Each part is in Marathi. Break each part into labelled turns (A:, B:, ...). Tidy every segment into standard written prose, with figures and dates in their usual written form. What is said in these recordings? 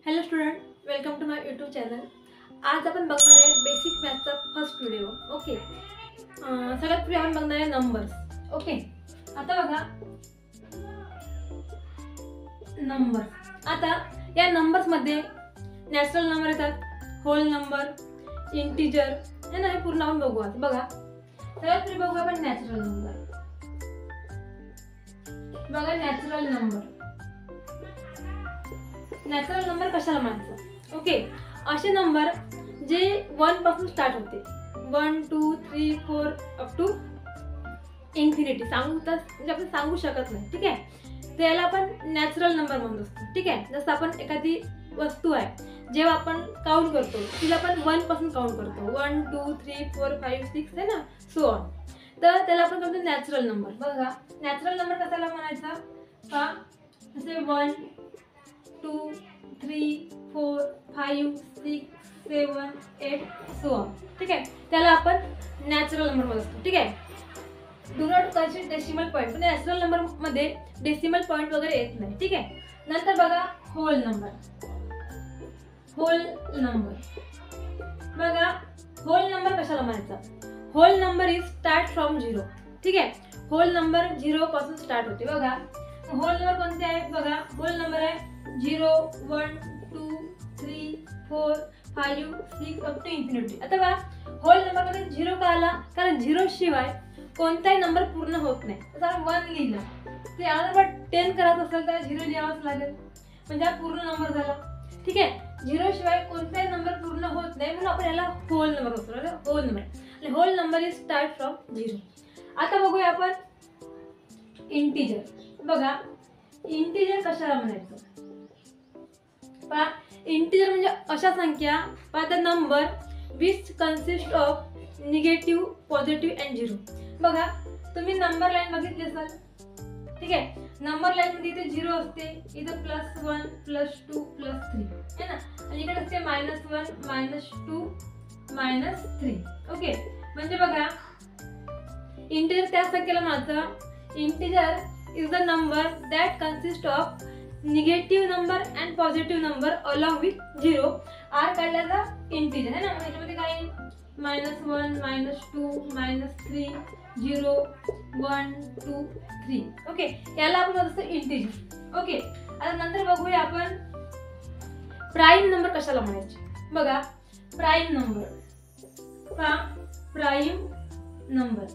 A: Hello student, welcome to my YouTube channel. आज आपण बघणार आहे बेसिक मॅथचा फर्स्ट व्हिडिओ. ओके, सगळ्यात पहिले आपण बघणार आहे नंबर्स. ओके, आता बघा नंबर. आता या नंबर्समध्ये नॅचरल नंबर येतात, होल नंबर, इंटिजर, हे ना, हे पूर्ण आपण बघू. आता बघा सगळ्यात पहिले बघू आपण नॅचरल नंबर. बघा नॅचरल नंबर. नॅचरल नंबर कशाला म्हणायचं? ओके, असे नंबर जे 1 पासून स्टार्ट होते. 1 2 3 4 अप टू इन्फिनिटी म्हणजे आपण सांगू शकत नाही. ठीक आहे, त्याला आपण नॅचरल नंबर म्हणत असतो. ठीक आहे, जसं आपण एखादी वस्तू आहे, जेव्हा आपण काउंट करतो तिला आपण 1 पासून काउंट करतो. 1 2 3 4 5 6 आहे ना, सो ऑन. तर त्याला आपण म्हणतो नॅचरल नंबर. बघा नॅचरल नंबर कशाला म्हणायचा का, जसे 1 2 3 4 5 6 7 8 सो ऑन. ठीक आहे, त्याला आपण नॅचरल नंबर म्हणतो. ठीक आहे, do not consider decimal point. पण नॅचरल नंबर मध्ये डेसिमल पॉईंट वगैरे येत नाही. ठीक आहे, नंतर बघा होल नंबर. होल नंबर बघा, होल नंबर कशाला म्हणायचा? Whole number is start from 0. ठीक आहे, होल नंबर 0 पासून स्टार्ट होते. बघा होल नंबर कोणते आहे? बघा होल नंबर आहे 0 1 2 3 4 5 6 अप टू इन्फिनिटी. आता बघा होल नंबर मध्ये 0 का आला? कारण 0 शिवाय कोणताही नंबर पूर्ण होत नाही. जर आपण 1 लिहिलं ते नंबर 10 करायचं असेल तर 0 लिहावंच लागेल, म्हणजे हा पूर्ण नंबर झाला. ठीक आहे, 0 शिवाय कोणताही नंबर पूर्ण होत नाही, म्हणून आपण याला होल नंबर म्हणतो. होल नंबर आणि whole number is start from 0. आता बघूया आपण इंटिजर. बघा इंटिजर कशाला म्हणायचं? पहा, इंटिजर म्हणजे अशा संख्या, पहा the number which consist of negative, positive and 0. बघा तुम्ही नंबर लाईन बघितली असाल. ठीक आहे, नंबर लाईन मध्ये इथे 0 असते, इथे +1 +2 +3 है ना, आणि इकडे असते -1 -2 -3. ओके, म्हणजे बघा इंटिजर त्या संख्येला म्हणायचं. Integer is the number that consists of negative number and positive number along with 0 are called as a integer. है ना, याच्यामध्ये काय -1 -2 -3 0 1 2 3. ओके, याला आपण म्हणतो इंटिजर. ओके, आता नंतर बघूया आपण प्राइम नंबर कशाला म्हणायचे. बघा प्राइम नंबर. पहा प्राइम नंबर.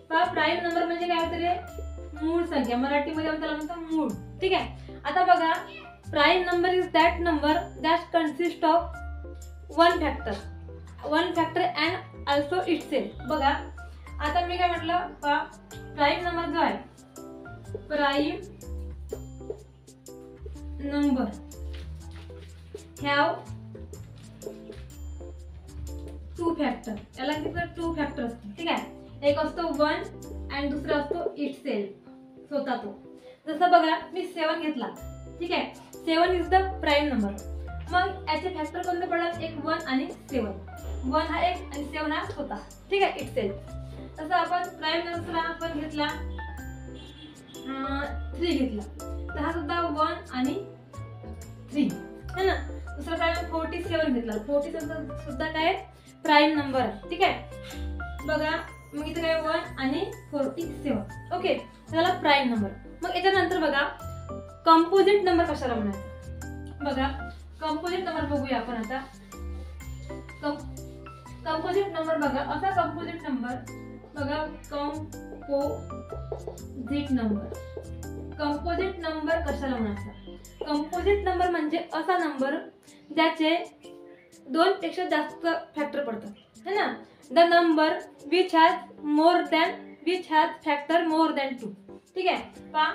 A: पहा प्राइम नंबर म्हणजे काय होतं रे? मूळ संख्या. मराठीमध्ये आपण त्याला म्हणतो मूळ. ठीक आहे, आता बघा prime number is that number that consist of one factor and also itself. बघा आता मी काय म्हटलं, प्राइम नंबर जो आहे, प्राइम नंबर हॅव 2 फॅक्टर. याला किती 2 फॅक्टर असते. ठीक आहे, एक असतो 1 आणि दुसरा असतो इटसेल्फ, स्वतः तो. जसं बघा मी 7 घेतला. ठीक आहे, 7 इज द प्राइम नंबर. मग याचे फॅक्टर कोणते पडतात? एक 1 आणि 7. 1 हा एक आणि 7 हा स्वतः. ठीक आहे, इटसेल्फ. तसं आपण प्राइम नंबर आपण घेतला 3 घेतला, तर हा सुद्धा 1 आणि 3 है ना. दुसरा प्राइम 47 घेतला, 47 सुद्धा काय प्राइम नंबर आहे. ठीक आहे, बघा मग इथे काय 1 आणि 47. ओके, त्याला प्राइम नंबर. मग याच्यानंतर बघा कंपोजिट नंबर कशाला म्हणायचं? बघा कंपोजिट नंबर बघूया आपण आता. कंपोजिट नंबर बघा, असा कंपोजिट नंबर बघा, कंपोजिट नंबर. कंपोजिट नंबर कशाला म्हणायचा? कंपोजिट नंबर म्हणजे असा नंबर ज्याचे 2 पेक्षा जास्त फॅक्टर पडतात, है ना. The number which has factor more than 2. ठीक आहे, पहा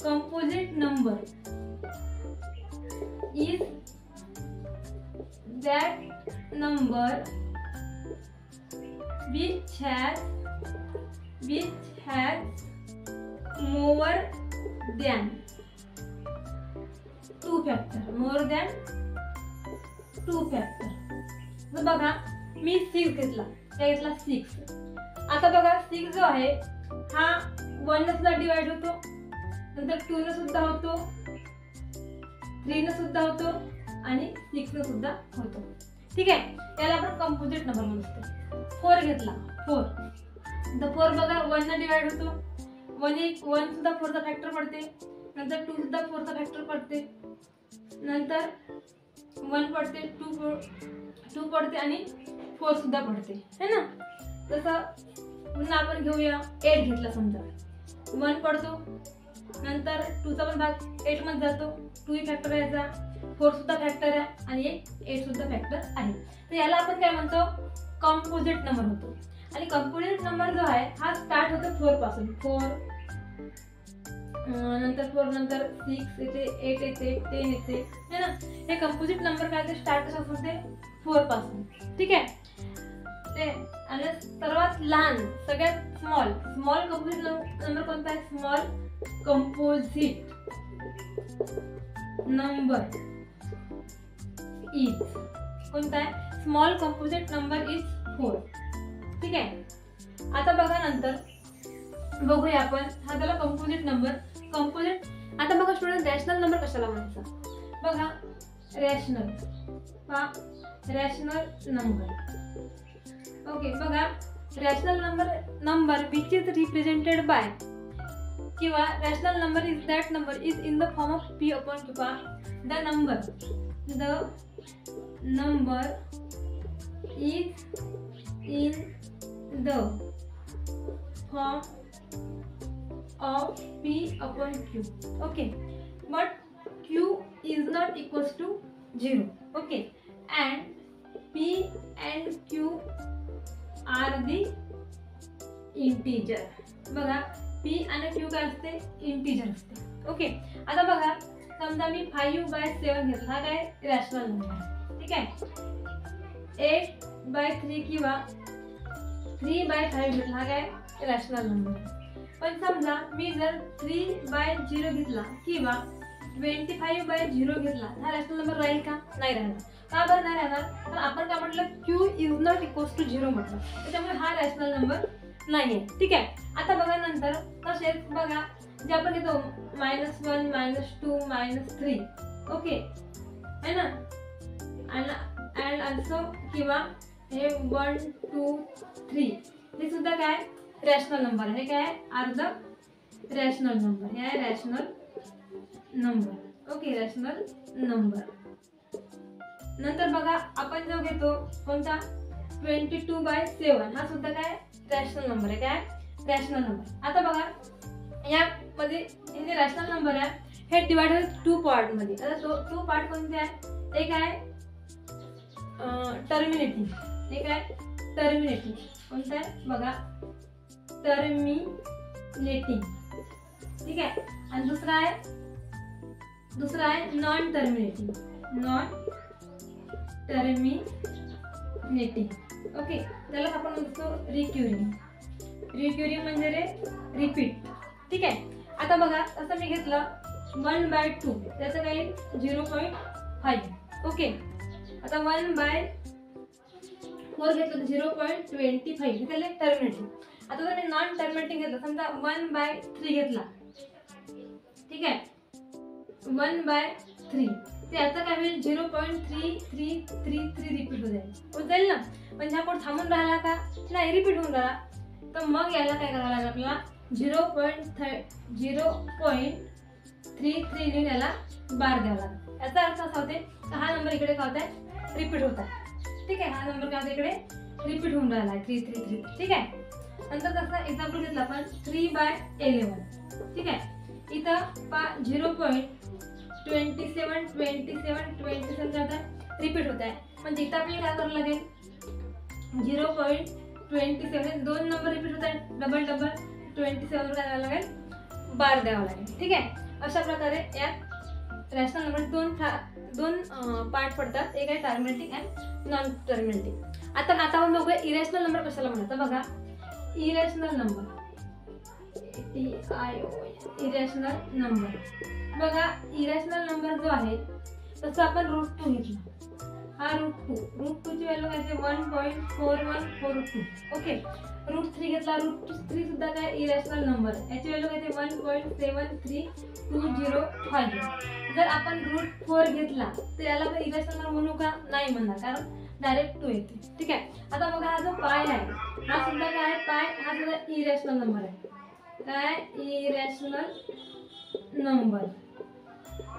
A: composite number is that number which has more than 2 factor. More than 2 factor. बघा मी 6 घेतला, काय घेतला 6. आता बघा 6 जो आहे हा 1 ने सुद्धा डिवाइड होतो, नंतर 2 ने सुद्धा होतो, 3 ने सुद्धा होतो आणि 6 ने सुद्धा होतो. ठीक आहे, याला आपण कंपोजिट नंबर म्हणतो. 4 घेतला, 4 तर 4 बघा 1 ने डिवाइड होतो. 1 सुद्धा 4चा फॅक्टर पडते, नंतर 2 सुद्धा 4चा फॅक्टर पडते, नंतर 1 पडते, 2 पडते आणि 4 सुद्धा पडते, है ना. तसं पुन्हा आपण घेऊया 8 घेतला समजा. 1 पडतो, नंतर 2चा पण भाग 8 मध्ये जातो, 2 ही फॅक्टर आहे याचा, 4 सुद्धा फॅक्टर आहे आणि 8 सुद्धा फॅक्टर आहे. तर याला आपण काय म्हणतो, कंपोजिट नंबर होतो. आणि कंपोजिट नंबर जो आहे हा स्टार्ट होतो 4 पासून. 4 नंतर 4 नंतर 6 येते, 8 येते, 10 येते, है ना. हे कंपोजिट नंबर काय ते स्टार्ट कसं होते 4 पासून. ठीक आहे, ते आणि सर्वात लहान सगळ्यात स्मॉल कंपोजिट नंबर कोणता आहे, स्मॉल कंपोजिट नंबर इज कोणता आहे, स्मॉल कंपोजिट नंबर इज 4. ठीक आहे, आता बघा नंतर बघूया आपण हा त्याला कंपोजिट नंबर. कंपोजिट आता बघा स्टुडंट, रॅशनल नंबर कशाला म्हणायचा बघा, रॅशनल नंबर. ओके बघा, rational number which is represented by किंवा rational number is that number is in the form of p upon q. The number is in the form of p upon q. Okay, but q is not equals to 0. Okay, and p and q are the integer. बघा p आणि q काय असते, इंटिजर असते. ओके, आता बघा समजा मी 5/7 घेतला, हा काय रॅशनल नंबर आहे. ठीक आहे, 8/3 किंवा 3/5 घेतला, हा काय रॅशनल नंबर आहे. पण समजा मी जर 3/0 घेतला किंवा 25/0 घेतला, हा रॅशनल नंबर राहील का, नाही राहणार. का बरं नाही राहणार, तर आपण काय म्हटलं, q is not equals to 0 म्हटलं, त्याच्यामुळे हा रॅशनल नंबर नाही आहे. ठीक आहे, आता बघा नंतर तसेच बघा जे आपण घेतो -1 -2 -3. ओके, है ना. अँड ऑल्सो किंवा हे 1 2 3 हे सुद्धा काय रॅशनल नंबर आहे. काय अर्ध रॅशनल नंबर, हे आहे rational number. Okay, rational number. नंतर बघा आपण जो घेतो कोणता 22/7, हा सुद्धा काय रॅशनल नंबर आहे. काय रॅशनल नंबर. आता बघा यामध्ये हे जे रॅशनल नंबर आहे हे डिवाइड होते 2 पार्ट मध्ये. आता 2 पार्ट कोणते आहे, एक आहे टर्मिनेटिंग, एक आहे टर्मिनेटिंग. कोणतं आहे बघा, टर्मिनेटिंग. ठीक आहे, आणि दुसरा आहे नॉन टर्मिनेटिंग. ओके, त्याला आपण म्हणतो रिक्युरिंग म्हणजे रिपीट. ठीक आहे, आता बघा असं मी घेतलं 1/2, त्याचं काही 0.5. ओके, आता 1/4 घेतलं 0.25, त्याला टर्मिनेटिंग. आता जर मी नॉन टर्मिनेटिंग घेतलं, समजा 1/3 घेतला. ठीक आहे, 1/3 त्याचा काय होईल 0.3333 रिपीट होत जाईल ना. म्हणजे हा कोड थांबून राहिला का, नाही रिपीट होऊन राहिला. तर मग याला काय करावं लागेल आपल्याला 0.33 लिहून याला बार द्यावा लागेल. याचा अर्थ असा होते तर हा नंबर इकडे काय होत आहे, रिपीट होत आहे. ठीक आहे, हा नंबर काय होता इकडे रिपीट होऊन राहिला आहे 333. ठीक आहे, नंतर तसा एक्झाम्पल घेतला आपण 3/11. ठीक आहे, इथं 0.27 काय रिपीट होत आहे. म्हणजे इथं आपल्याला काय करावं लागेल 0.27, 2 नंबर रिपीट होत आहे, डबल 27 काय करावं लागेल, बार द्यावा लागेल. ठीक आहे, अशा प्रकारे यात रॅशनल नंबर दोन पार्ट पडतात, एक आहे टर्मिनेटिंग अँड नॉन टर्मिनेटिंग. आता आपण बघूया इरॅशनल नंबर कशाला म्हणतात. बघा इरॅशनल नंबर, इरॅशनल नंबर. बघा इरॅशनल नंबर जो आहे तसं आपण √2 घेतला, हा √2 ची व्हॅल्यू काय 1.4142. ओके, √3 घेतला, √3 सुद्धा काय इरॅशनल नंबर आहे, याची व्हॅल्यू काय ते 1.7320 जर आपण √4 घेतला तर याला पण इरॅशनल नंबर म्हणू का? नाही म्हणणार, कारण डायरेक्ट 2 येते. ठीक आहे. आता बघा हा जो पाय आहे हा सुद्धा काय आहे, पाय हा सुद्धा इरॅशनल नंबर आहे. काय? Irrational number.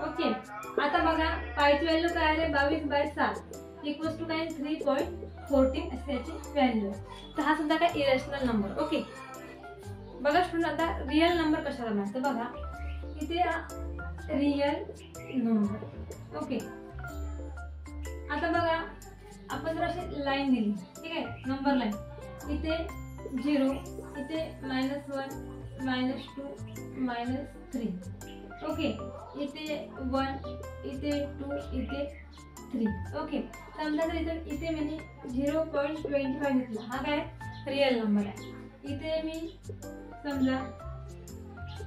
A: ओके. आता बघा पायची व्हॅल्यू काय आहे, 22/7 इक्वल्स टू काय 3.14 असे याची व्हॅल्यू आहे. तर हा सुद्धा काय इरॅशनल नंबर. ओके. बघा स्टुडंट, आता रिअल नंबर कशाला म्हणतात बघा, इथे रिअल नंबर. ओके. आता बघा आपण जर अशी लाईन दिली, ठीक आहे, नंबर लाईन, इथे 0, इथे -1, -2, -3. ओके. इथे 1, इथे 2, इथे 3. ओके. समजा जर इथे मी 0.25 घेतला, हा काय रिअल नंबर आहे. इथे मी समजा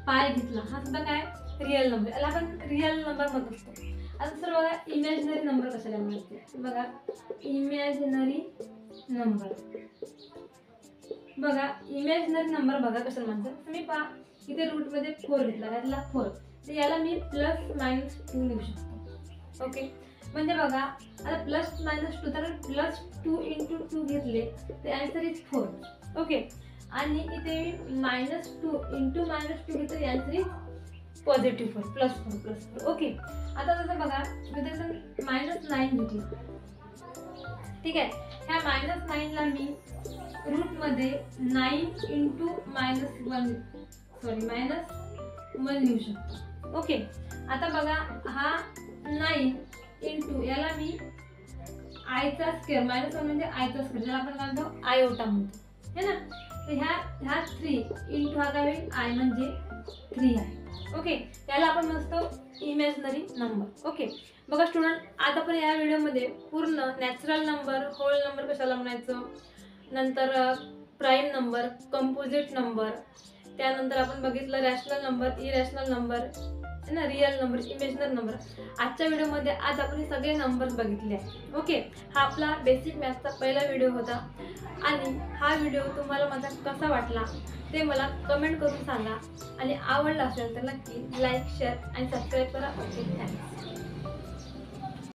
A: पाय घेतला, हा सुद्धा काय रिअल नंबर. याला आपण रिअल नंबर म्हणत असतो. आता सर बघा इमॅजिनरी नंबर कशाला म्हणते बघा, इमॅजिनरी नंबर. बघा इमॅजिनरी नंबर बघा कशाला म्हणतात. तुम्ही पहा इथे रूटमध्ये 4 घेतला, यातला 4, तर याला मी +-2 लिहू शकतो. ओके. म्हणजे बघा आता +-2 तर +2 × 2 घेतले तर आन्सर इज 4. ओके. आणि इथे -2 × -2 घेतले आन्सर इज +4 +4. ओके. आता जसं बघा मी त्याचं -9 घेतलं, ठीक आहे. ह्या -9ला मी रूटमध्ये 9 × -1 लिहू शकतो. ओके. आता बघा हा 9 × याला मी आयचा स्क्वेअर, -1 म्हणजे आयचा स्क्वेअर, ज्याला आपण काय म्हणतो आयोटा म्हणतो, है ना. तर ह्या 3 × हा काय होईल, आय म्हणजे 3 आहे. ओके. याला आपण म्हणतो इमॅजिनरी नंबर. ओके. बघा स्टुडंट, आज आपण या व्हिडिओमध्ये पूर्ण नॅचरल नंबर, होल नंबर कशाला म्हणायचं, नंतर प्राईम नंबर, कंपोजिट नंबर, त्यानंतर आपण बघितलं रॅशनल नंबर, इरॅशनल नंबर, है ना, रिअल नंबर, इमॅजिनरी नंबर. आजच्या व्हिडिओमध्ये आज आपण हे सगळे नंबर्स बघितले आहेत. ओके. हा आपला बेसिक मॅथचा पहिला व्हिडिओ होता आणि हा व्हिडिओ तुम्हाला माझा कसा वाटला ते मला कमेंट करून सांगा आणि आवडला असेल तर नक्की लाईक, शेअर आणि सबस्क्राईब करा. ओके. थँक्स.